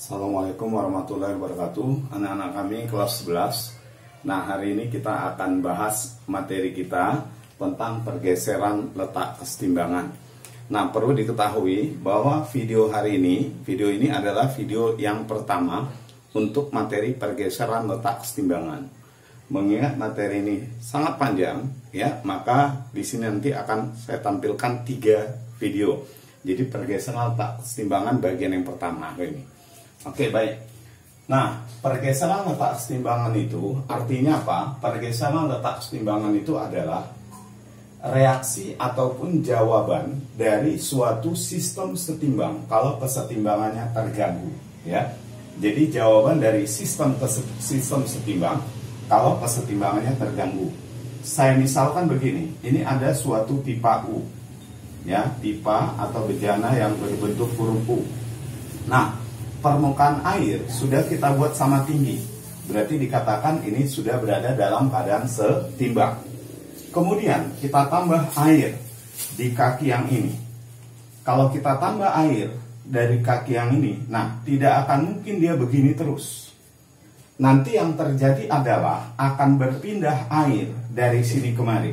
Assalamualaikum warahmatullahi wabarakatuh. Anak-anak kami kelas 11. Nah, hari ini kita akan bahas materi kita tentang pergeseran letak kesetimbangan. Nah, perlu diketahui bahwa video ini adalah video yang pertama untuk materi pergeseran letak kesetimbangan. Mengingat materi ini sangat panjang, ya, maka di sini nanti akan saya tampilkan 3 video. Jadi pergeseran letak kesetimbangan bagian yang pertama ini. Oke, baik. Nah, pergeseran letak kesetimbangan itu artinya apa? Pergeseran letak kesetimbangan itu adalah reaksi ataupun jawaban dari suatu sistem setimbang kalau kesetimbangannya terganggu, ya. Jadi jawaban dari sistem setimbang kalau kesetimbangannya terganggu. Saya misalkan begini, ini ada suatu pipa U, ya, pipa atau bejana yang berbentuk huruf U. Nah, permukaan air sudah kita buat sama tinggi, berarti dikatakan ini sudah berada dalam keadaan setimbang. Kemudian kita tambah air di kaki yang ini. Kalau kita tambah air dari kaki yang ini, nah, tidak akan mungkin dia begini terus. Nanti yang terjadi adalah akan berpindah air dari sini kemari.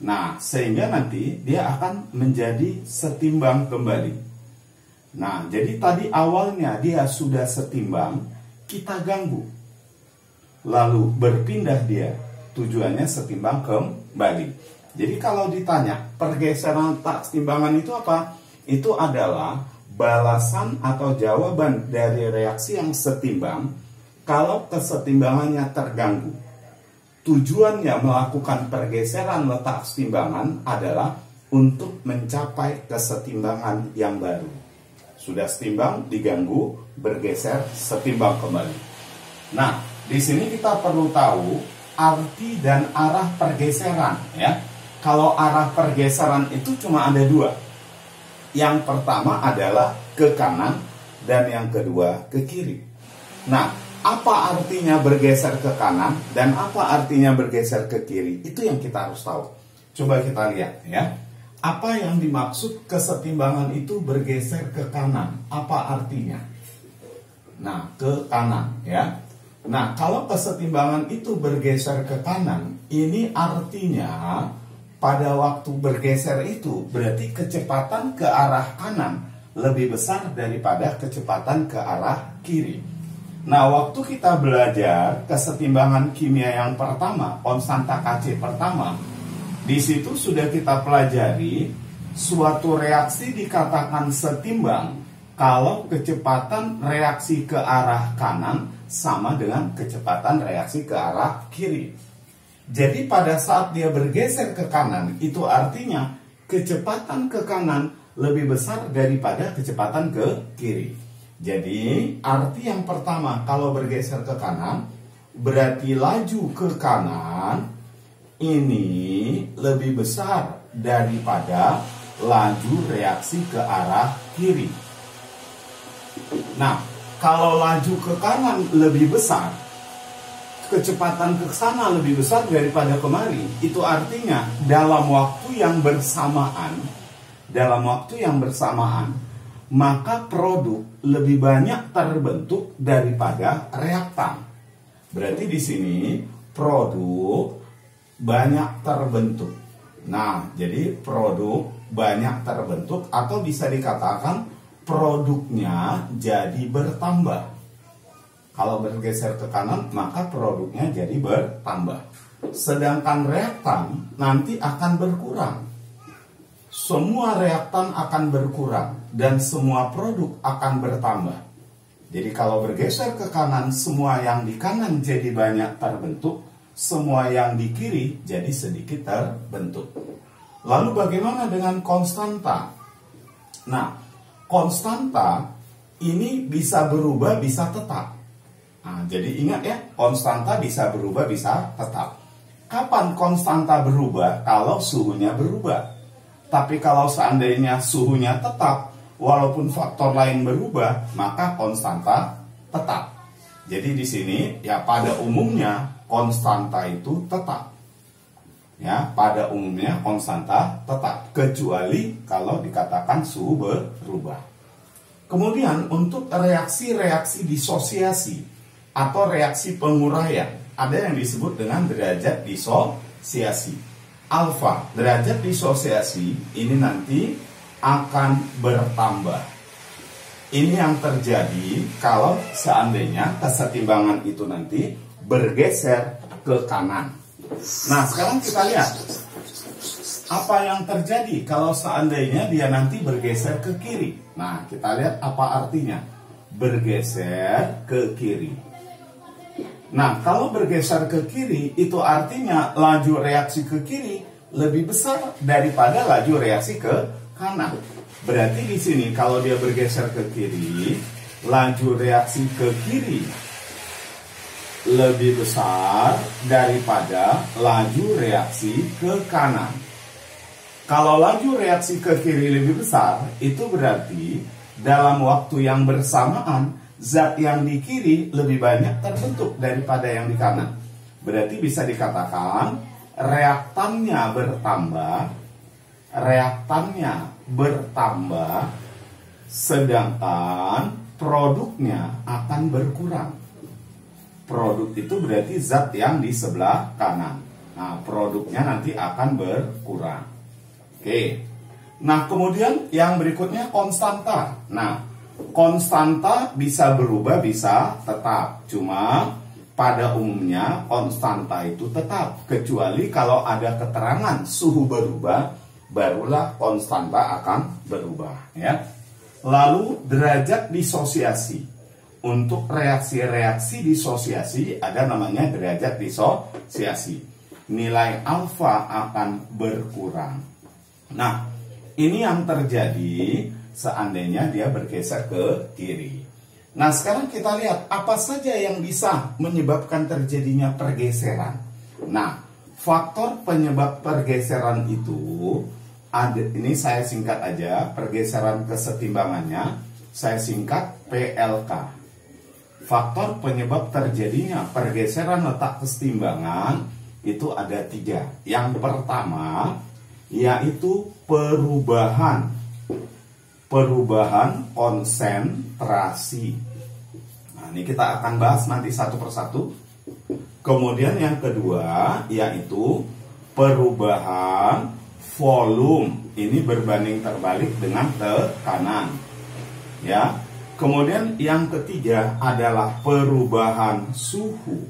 Nah, sehingga nanti dia akan menjadi setimbang kembali. Nah, jadi tadi awalnya dia sudah setimbang, kita ganggu. Lalu berpindah dia, tujuannya setimbang kembali. Jadi kalau ditanya, pergeseran letak kesetimbangan itu apa? Itu adalah balasan atau jawaban dari reaksi yang setimbang kalau kesetimbangannya terganggu. Tujuannya melakukan pergeseran letak kesetimbangan adalah untuk mencapai kesetimbangan yang baru. Sudah setimbang, diganggu, bergeser, setimbang kembali. Nah, di sini kita perlu tahu arti dan arah pergeseran, ya. Kalau arah pergeseran itu cuma ada 2. Yang pertama adalah ke kanan dan yang kedua ke kiri. Nah, apa artinya bergeser ke kanan dan apa artinya bergeser ke kiri? Itu yang kita harus tahu. Coba kita lihat, ya. Apa yang dimaksud kesetimbangan itu bergeser ke kanan? Apa artinya? Nah, ke kanan, ya. Nah, kalau kesetimbangan itu bergeser ke kanan, ini artinya pada waktu bergeser itu berarti kecepatan ke arah kanan lebih besar daripada kecepatan ke arah kiri. Nah, waktu kita belajar kesetimbangan kimia yang pertama, konstanta Kc pertama, di situ sudah kita pelajari suatu reaksi dikatakan setimbang kalau kecepatan reaksi ke arah kanan sama dengan kecepatan reaksi ke arah kiri. Jadi pada saat dia bergeser ke kanan, itu artinya kecepatan ke kanan lebih besar daripada kecepatan ke kiri. Jadi arti yang pertama kalau bergeser ke kanan berarti laju ke kanan ini lebih besar daripada laju reaksi ke arah kiri. Nah, kalau laju ke kanan lebih besar, kecepatan ke sana lebih besar daripada kemari, itu artinya dalam waktu yang bersamaan, maka produk lebih banyak terbentuk daripada reaktan. Berarti di sini produk banyak terbentuk. Nah, jadi produk banyak terbentuk atau bisa dikatakan produknya jadi bertambah. Kalau bergeser ke kanan, maka produknya jadi bertambah. Sedangkan reaktan nanti akan berkurang. Semua reaktan akan berkurang dan semua produk akan bertambah. Jadi kalau bergeser ke kanan, semua yang di kanan jadi banyak terbentuk, semua yang di kiri jadi sedikit terbentuk. Lalu bagaimana dengan konstanta? Nah, konstanta ini bisa berubah, bisa tetap. Nah, jadi ingat ya, konstanta bisa berubah, bisa tetap. Kapan konstanta berubah? Kalau suhunya berubah. Tapi kalau seandainya suhunya tetap, walaupun faktor lain berubah, maka konstanta tetap. Jadi di sini ya pada umumnya konstanta itu tetap. Ya, pada umumnya konstanta tetap kecuali kalau dikatakan suhu berubah. Kemudian untuk reaksi-reaksi disosiasi atau reaksi penguraian, ada yang disebut dengan derajat disosiasi. Alfa, derajat disosiasi ini nanti akan bertambah. Ini yang terjadi kalau seandainya kesetimbangan itu nanti bergeser ke kanan. Nah, sekarang kita lihat apa yang terjadi kalau seandainya dia nanti bergeser ke kiri. Nah, kita lihat apa artinya bergeser ke kiri. Nah, kalau bergeser ke kiri itu artinya laju reaksi ke kiri lebih besar daripada laju reaksi ke kanan. Berarti di sini kalau dia bergeser ke kiri, laju reaksi ke kiri lebih besar daripada laju reaksi ke kanan. Kalau laju reaksi ke kiri lebih besar, itu berarti dalam waktu yang bersamaan zat yang di kiri lebih banyak terbentuk daripada yang di kanan. Berarti bisa dikatakan reaktannya bertambah, sedangkan produknya akan berkurang. Produk itu berarti zat yang di sebelah kanan. Nah, produknya nanti akan berkurang. Oke. Nah, kemudian yang berikutnya konstanta. Nah, konstanta bisa berubah, bisa tetap. Cuma pada umumnya konstanta itu tetap. Kecuali kalau ada keterangan suhu berubah, barulah konstanta akan berubah. Ya. Lalu derajat disosiasi. Untuk reaksi-reaksi disosiasi ada namanya derajat disosiasi. Nilai alfa akan berkurang. Nah, ini yang terjadi seandainya dia bergeser ke kiri. Nah, sekarang kita lihat apa saja yang bisa menyebabkan terjadinya pergeseran. Nah, faktor penyebab pergeseran itu ada, ini saya singkat aja, pergeseran kesetimbangannya saya singkat PLK. Faktor penyebab terjadinya pergeseran letak kesetimbangan itu ada 3. Yang pertama yaitu perubahan konsentrasi. Nah, ini kita akan bahas nanti satu persatu. Kemudian yang kedua yaitu perubahan volume. Ini berbanding terbalik dengan tekanan. Ya. Kemudian yang ketiga adalah perubahan suhu.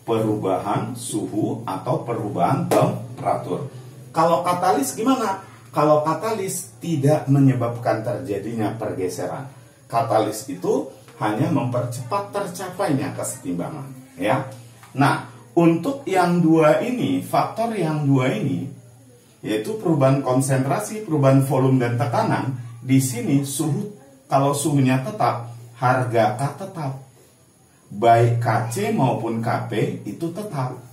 Perubahan suhu atau perubahan temperatur. Kalau katalis gimana? Kalau katalis tidak menyebabkan terjadinya pergeseran. Katalis itu hanya mempercepat tercapainya kesetimbangan, ya. Nah, untuk yang dua ini, faktor yang dua ini, yaitu perubahan konsentrasi, perubahan volume dan tekanan, di sini suhu, kalau suhunya tetap, harga K tetap. Baik KC maupun KP itu tetap.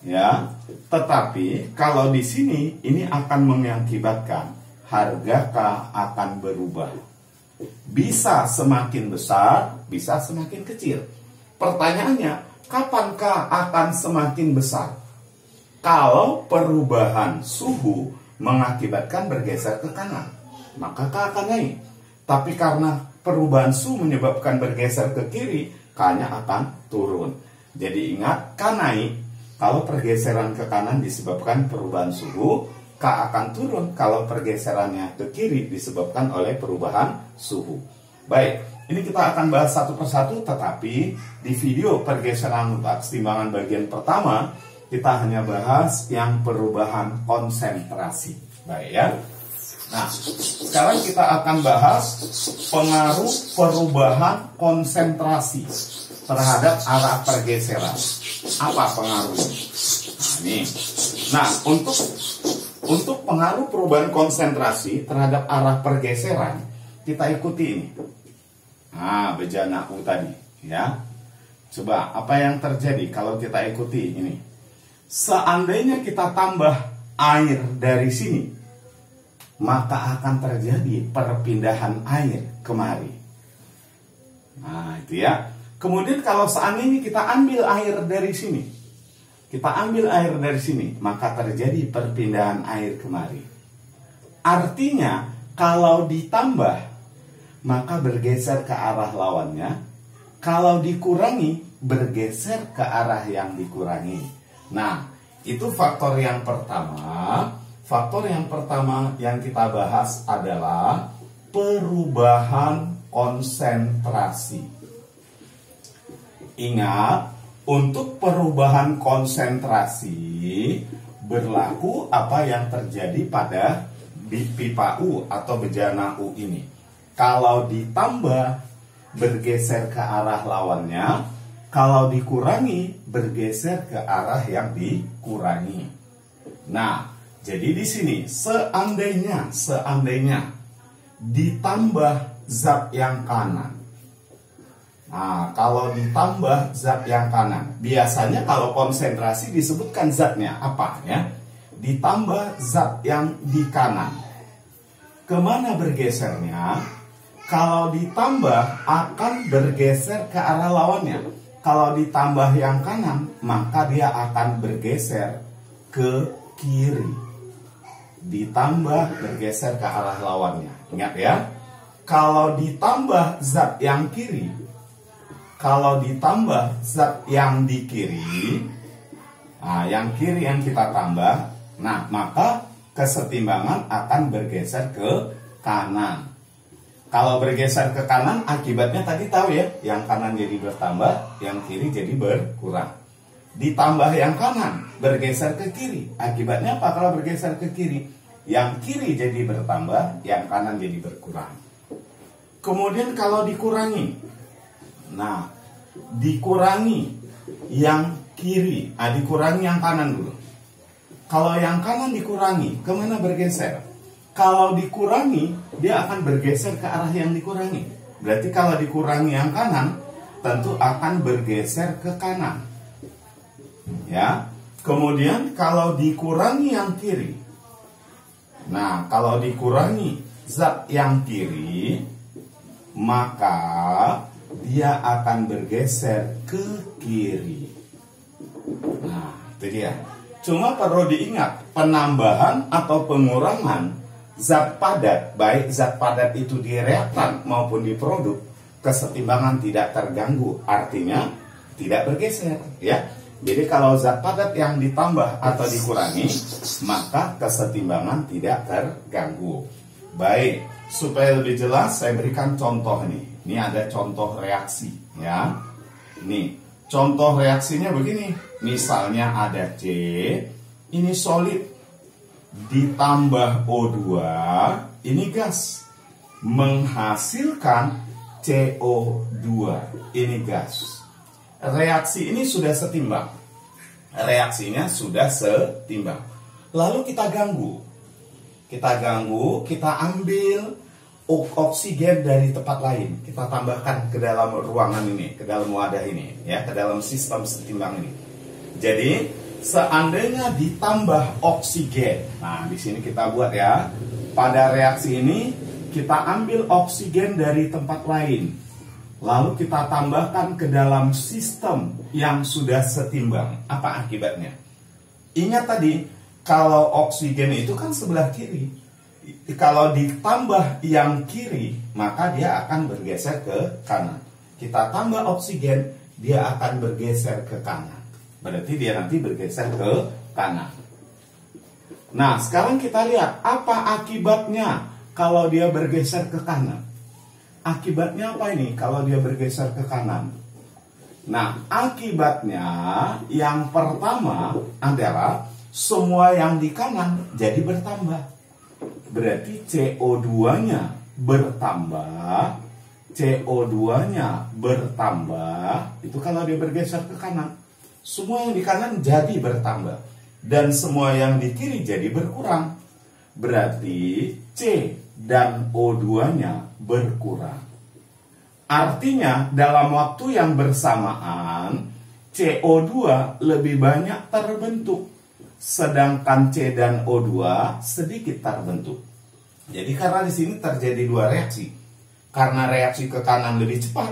Ya, tetapi kalau di sini ini akan mengakibatkan harga K akan berubah. Bisa semakin besar, bisa semakin kecil. Pertanyaannya, kapan K akan semakin besar? Kalau perubahan suhu mengakibatkan bergeser ke kanan, maka K akan naik. Tapi karena perubahan suhu menyebabkan bergeser ke kiri, K-nya akan turun. Jadi ingat, K naik kalau pergeseran ke kanan disebabkan perubahan suhu, K akan turun kalau pergeserannya ke kiri disebabkan oleh perubahan suhu. Baik, ini kita akan bahas satu persatu, tetapi di video pergeseran letak kesetimbangan bagian pertama, kita hanya bahas yang perubahan konsentrasi. Baik ya. Nah, sekarang kita akan bahas pengaruh perubahan konsentrasi terhadap arah pergeseran. Apa pengaruhnya? Nah, ini. Nah, untuk pengaruh perubahan konsentrasi terhadap arah pergeseran, kita ikuti ini. Nah, bejana U tadi, ya. Coba, apa yang terjadi kalau kita ikuti ini? Seandainya kita tambah air dari sini, maka akan terjadi perpindahan air kemari. Nah, itu ya. Kemudian kalau seandainya kita ambil air dari sini, maka terjadi perpindahan air kemari. Artinya, kalau ditambah, maka bergeser ke arah lawannya. Kalau dikurangi, bergeser ke arah yang dikurangi. Nah, itu faktor yang pertama. Faktor yang pertama yang kita bahas adalah perubahan konsentrasi. Ingat, untuk perubahan konsentrasi berlaku apa yang terjadi pada pipa U atau bejana U ini. Kalau ditambah, bergeser ke arah lawannya. Kalau dikurangi, bergeser ke arah yang dikurangi. Nah, jadi di sini seandainya ditambah zat yang kanan. Nah, kalau ditambah zat yang kanan, biasanya kalau konsentrasi disebutkan zatnya apa ya? Ditambah zat yang di kanan. Kemana bergesernya? Kalau ditambah akan bergeser ke arah lawannya. Kalau ditambah yang kanan, maka dia akan bergeser ke kiri. Ditambah bergeser ke arah lawannya. Ingat ya. Kalau ditambah zat yang kiri, kalau ditambah zat yang di kiri, nah yang kiri yang kita tambah, nah maka kesetimbangan akan bergeser ke kanan. Kalau bergeser ke kanan, akibatnya tadi tahu ya, yang kanan jadi bertambah, yang kiri jadi berkurang. Ditambah yang kanan, bergeser ke kiri. Akibatnya apa kalau bergeser ke kiri? Yang kiri jadi bertambah, yang kanan jadi berkurang. Kemudian kalau dikurangi, nah dikurangi yang kiri, dikurangi yang kanan dulu. Kalau yang kanan dikurangi, kemana bergeser? Kalau dikurangi, dia akan bergeser ke arah yang dikurangi. Berarti kalau dikurangi yang kanan, tentu akan bergeser ke kanan. Ya. Kemudian kalau dikurangi yang kiri. Nah, kalau dikurangi zat yang kiri, maka dia akan bergeser ke kiri. Nah, itu dia. Cuma perlu diingat, penambahan atau pengurangan zat padat, baik zat padat itu di reaktan maupun di produk, kesetimbangan tidak terganggu, artinya tidak bergeser, ya. Jadi kalau zat padat yang ditambah atau dikurangi, maka kesetimbangan tidak terganggu. Baik, supaya lebih jelas saya berikan contoh nih. Ini ada contoh reaksi, ya. Nih, contoh reaksinya begini. Misalnya ada C, ini solid, ditambah O2, ini gas, menghasilkan CO2, ini gas. Reaksi ini sudah setimbang. Reaksinya sudah setimbang. Lalu kita ganggu. Kita ambil oksigen dari tempat lain. Kita tambahkan ke dalam ruangan ini, ke dalam wadah ini, ya, ke dalam sistem setimbang ini. Jadi seandainya ditambah oksigen, nah di sini kita buat ya. Pada reaksi ini kita ambil oksigen dari tempat lain, lalu kita tambahkan ke dalam sistem yang sudah setimbang. Apa akibatnya? Ingat tadi, kalau oksigen itu kan sebelah kiri. Kalau ditambah yang kiri, maka dia akan bergeser ke kanan. Kita tambah oksigen, dia akan bergeser ke kanan. Berarti dia nanti bergeser ke kanan. Nah, sekarang kita lihat apa akibatnya kalau dia bergeser ke kanan. Akibatnya apa ini kalau dia bergeser ke kanan? Nah, akibatnya yang pertama adalah semua yang di kanan jadi bertambah. Berarti CO2-nya bertambah, CO2-nya bertambah, itu kalau dia bergeser ke kanan. Semua yang di kanan jadi bertambah, dan semua yang di kiri jadi berkurang. Berarti C dan O2-nya berkurang. Artinya dalam waktu yang bersamaan CO2 lebih banyak terbentuk, sedangkan C dan O2 sedikit terbentuk. Jadi karena di sini terjadi dua reaksi. Karena reaksi ke kanan lebih cepat,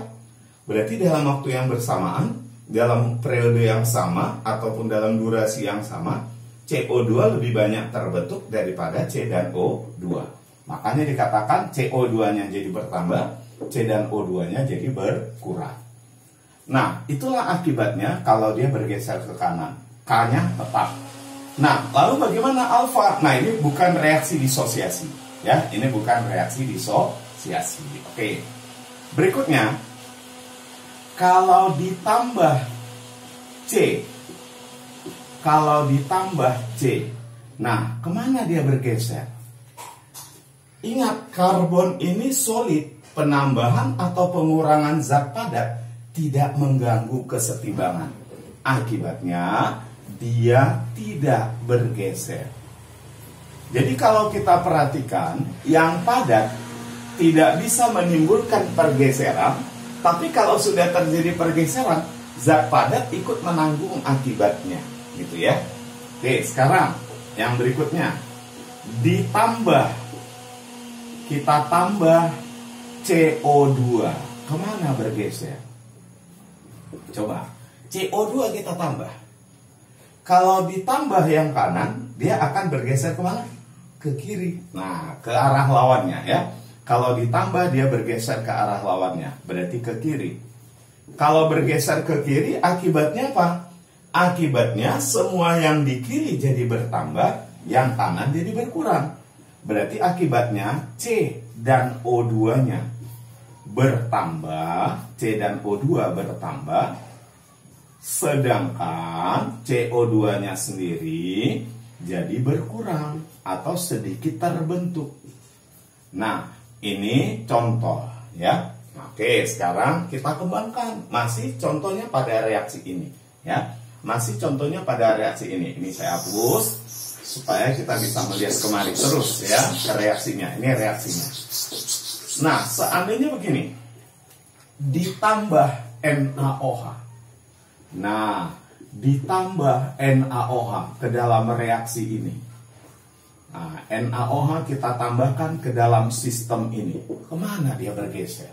berarti dalam waktu yang bersamaan, dalam periode yang sama ataupun dalam durasi yang sama, CO2 lebih banyak terbentuk daripada C dan O2. Makanya dikatakan CO2-nya jadi bertambah, C dan O2-nya jadi berkurang. Nah, itulah akibatnya kalau dia bergeser ke kanan. K-nya tetap. Nah, lalu bagaimana alfa? Nah, ini bukan reaksi disosiasi. Ya, ini bukan reaksi disosiasi. Oke. Berikutnya, kalau ditambah C. Kalau ditambah C. Nah, kemana dia bergeser? Ingat, karbon ini solid. Penambahan atau pengurangan zat padat tidak mengganggu kesetimbangan. Akibatnya, dia tidak bergeser. Jadi kalau kita perhatikan, yang padat tidak bisa menimbulkan pergeseran, tapi kalau sudah terjadi pergeseran, zat padat ikut menanggung akibatnya, gitu ya. Oke, sekarang yang berikutnya, kita tambah CO2, kemana bergeser? Coba, CO2 kita tambah. Kalau ditambah yang kanan, dia akan bergeser kemana? Ke kiri. Nah, ke arah lawannya ya. Kalau ditambah, dia bergeser ke arah lawannya, berarti ke kiri. Kalau bergeser ke kiri, akibatnya apa? Akibatnya semua yang di kiri jadi bertambah, yang kanan jadi berkurang. Berarti akibatnya C dan O2-nya bertambah, C dan O2 bertambah, sedangkan CO2-nya sendiri jadi berkurang atau sedikit terbentuk. Nah, ini contoh ya. Oke, sekarang kita kembangkan. Masih contohnya pada reaksi ini ya. Masih contohnya pada reaksi ini. Ini saya hapus supaya kita bisa melihat kemari terus ya ke reaksinya. Ini reaksinya. Nah, seandainya begini, ditambah NaOH. Nah, ditambah NaOH ke dalam reaksi ini. Nah, NaOH kita tambahkan ke dalam sistem ini. Kemana dia bergeser?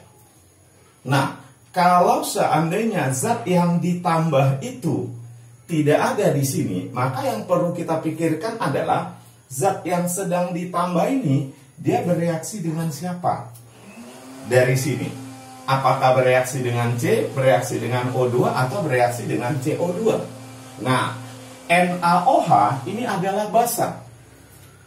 Nah, kalau seandainya zat yang ditambah itu tidak ada di sini, maka yang perlu kita pikirkan adalah zat yang sedang ditambah ini, dia bereaksi dengan siapa? Dari sini. Apakah bereaksi dengan C, bereaksi dengan O2, atau bereaksi dengan CO2? Nah, NaOH ini adalah basa.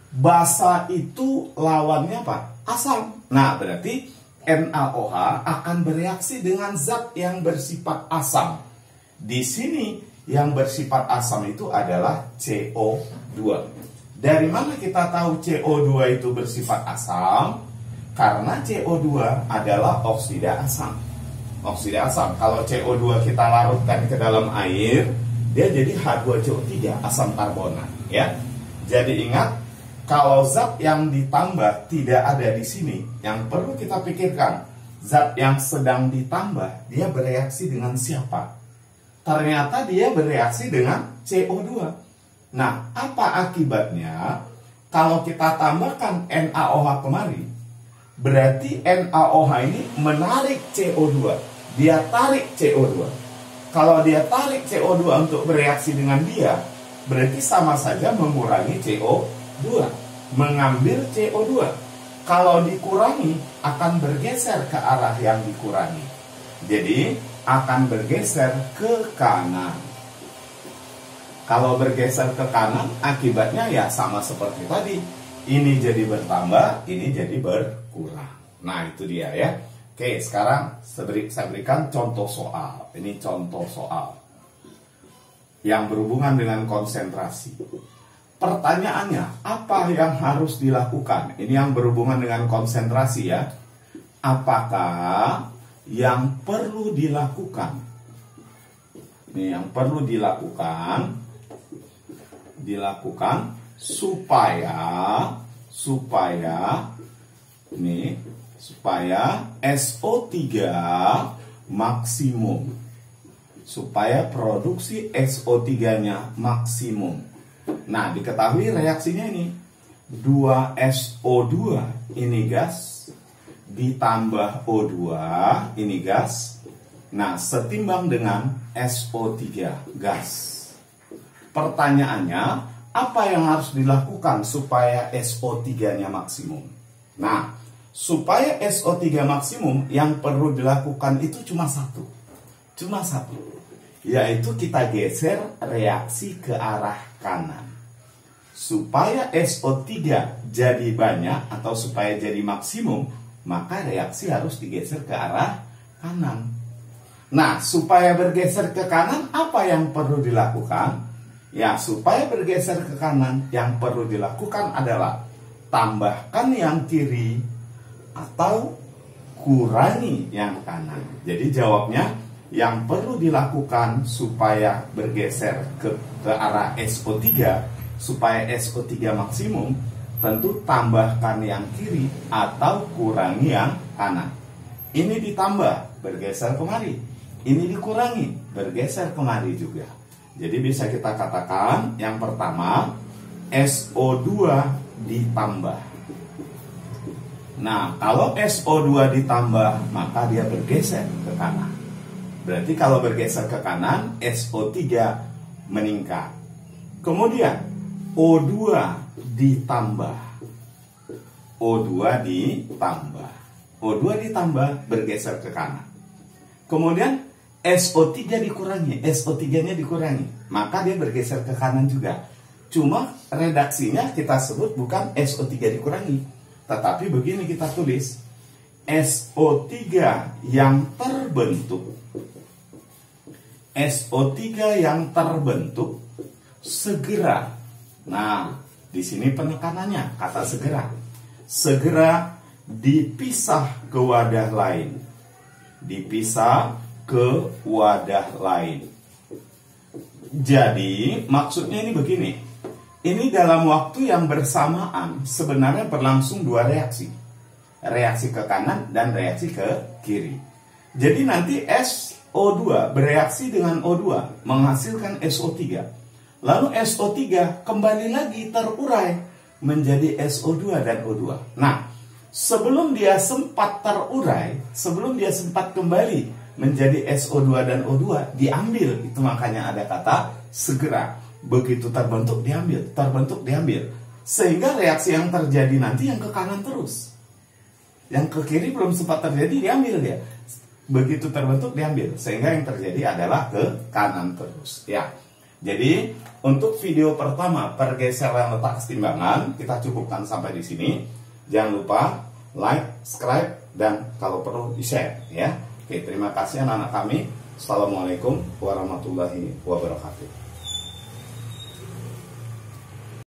Basa itu lawannya apa? Asam. Nah, berarti NaOH akan bereaksi dengan zat yang bersifat asam. Di sini yang bersifat asam itu adalah CO2. Dari mana kita tahu CO2 itu bersifat asam? Karena CO2 adalah oksida asam. Oksida asam. Kalau CO2 kita larutkan ke dalam air, dia jadi H2CO3, asam karbonat. Ya. Jadi ingat, kalau zat yang ditambah tidak ada di sini, yang perlu kita pikirkan, zat yang sedang ditambah, dia bereaksi dengan siapa? Ternyata dia bereaksi dengan CO2. Nah, apa akibatnya? Kalau kita tambahkan NaOH kemari, berarti NaOH ini menarik CO2. Dia tarik CO2. Kalau dia tarik CO2 untuk bereaksi dengan dia, berarti sama saja mengurangi CO2, mengambil CO2. Kalau dikurangi, akan bergeser ke arah yang dikurangi. Jadi, akan bergeser ke kanan. Kalau bergeser ke kanan, akibatnya ya sama seperti tadi. Ini jadi bertambah, ini jadi berkurang. Nah, itu dia ya. Oke, sekarang saya berikan contoh soal. Ini contoh soal yang berhubungan dengan konsentrasi. Pertanyaannya, apa yang harus dilakukan? Ini yang berhubungan dengan konsentrasi ya. Apakah yang perlu dilakukan? Ini yang perlu dilakukan supaya SO3 maksimum. Supaya produksi SO3-nya maksimum. Nah, diketahui reaksinya ini 2SO2 ini gas ditambah O2 ini gas. Nah, setimbang dengan SO3 gas. Pertanyaannya, apa yang harus dilakukan supaya SO3-nya maksimum? Nah, supaya SO3 maksimum yang perlu dilakukan itu cuma satu, yaitu kita geser reaksi ke arah kanan. Supaya SO3 jadi banyak atau supaya jadi maksimum, maka reaksi harus digeser ke arah kanan. Nah, supaya bergeser ke kanan, apa yang perlu dilakukan? Ya, supaya bergeser ke kanan, yang perlu dilakukan adalah tambahkan yang kiri atau kurangi yang kanan. Jadi jawabnya, yang perlu dilakukan supaya bergeser ke arah SO3, supaya SO3 maksimum, tentu tambahkan yang kiri atau kurangi yang kanan. Ini ditambah, bergeser kemari. Ini dikurangi, bergeser kemari juga. Jadi bisa kita katakan yang pertama, SO2 ditambah. Nah, kalau SO2 ditambah, maka dia bergeser ke kanan. Berarti kalau bergeser ke kanan, SO3 meningkat. Kemudian O2 ditambah. O2 ditambah bergeser ke kanan. Kemudian SO3 dikurangi, SO3-nya dikurangi, maka dia bergeser ke kanan juga. Cuma redaksinya kita sebut bukan SO3 dikurangi, tetapi begini kita tulis, SO3 yang terbentuk, SO3 yang terbentuk segera. Nah, di sini penekanannya kata segera dipisah ke wadah lain, Jadi maksudnya ini begini, ini dalam waktu yang bersamaan sebenarnya berlangsung dua reaksi ke kanan dan reaksi ke kiri. Jadi nanti SO2 bereaksi dengan O2 menghasilkan SO3. Lalu SO3 kembali lagi terurai menjadi SO2 dan O2. Nah, sebelum dia sempat terurai, sebelum dia sempat kembali menjadi SO2 dan O2, diambil. Itu makanya ada kata segera. Begitu terbentuk, diambil. Sehingga reaksi yang terjadi nanti yang ke kanan terus. Yang ke kiri belum sempat terjadi, diambil dia. Begitu terbentuk, diambil. Sehingga yang terjadi adalah ke kanan terus. Ya. Jadi, untuk video pertama pergeseran letak kesetimbangan, kita cukupkan sampai di sini. Jangan lupa like, subscribe, dan kalau perlu di-share ya. Oke, terima kasih anak-anak kami. Assalamualaikum warahmatullahi wabarakatuh.